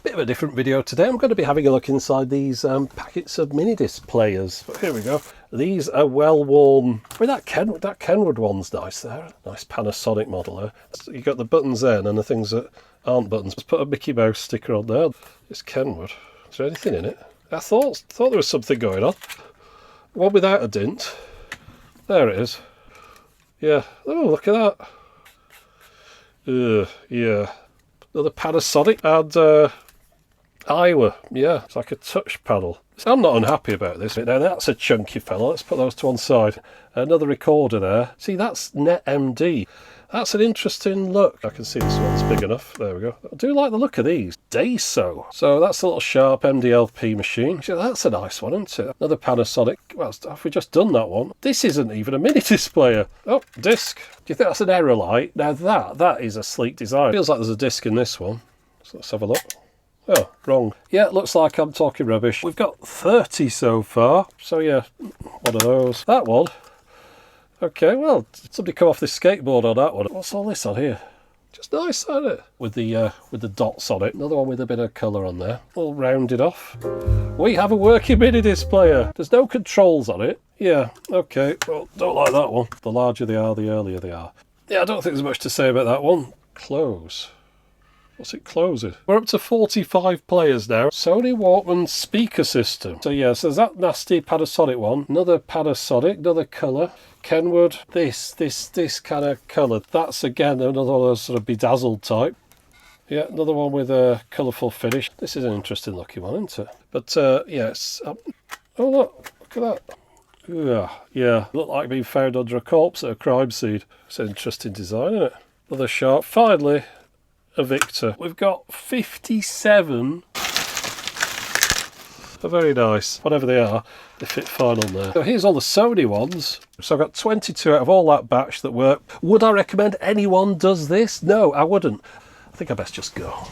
Bit of a different video today. I'm going to be having a look inside these packets of Minidisc players. But here we go. These are well worn. I mean, that Kenwood one's nice there. Nice Panasonic model there. So you got the buttons there and the things that aren't buttons. Just put a Mickey Mouse sticker on there. It's Kenwood. Is there anything in it? I thought there was something going on. One without a dint. There it is. Yeah. Oh, look at that. Yeah. Another Panasonic and Iowa. Yeah, it's like a touch panel. I'm not unhappy about this. Now that's a chunky fella. Let's put those to one side. Another recorder there. See, that's NetMD. That's an interesting look. I can see this one's big enough. There we go. I do like the look of these. Daiso. So that's a little Sharp MDLP machine. That's a nice one, isn't it? Another Panasonic. Well, have we just done that one? This isn't even a mini disc player. Oh, disc. Do you think that's an error light? Now that is a sleek design. Feels like there's a disc in this one. So let's have a look. Oh, wrong. Yeah, it looks like I'm talking rubbish. We've got 30 so far. So yeah, one of those. That one. Okay, well, somebody come off this skateboard on that one. What's all this on here? Just nice, isn't it? With the dots on it. Another one with a bit of colour on there. All rounded off. We have a working Minidisc player. There's no controls on it. Yeah, okay. Well, don't like that one. The larger they are, the earlier they are. Yeah, I don't think there's much to say about that one. Close. What's it closing? We're up to 45 players now. Sony Walkman speaker system. So yeah, so there's that nasty Panasonic one. Another Panasonic, another colour. Kenwood, this kind of colour. That's again another one of those sort of bedazzled type. Yeah, another one with a colourful finish. This is an interesting looking one, isn't it? But yes. Oh look at that. Yeah, look like being found under a corpse at a crime scene. It's an interesting design, isn't it? Another Sharp. Finally, a Victor. We've got 57. Very nice. Whatever they are, they fit fine on there. So here's all the Sony ones. So I've got 22 out of all that batch that work. Would I recommend anyone does this? No, I wouldn't. I think I best just go.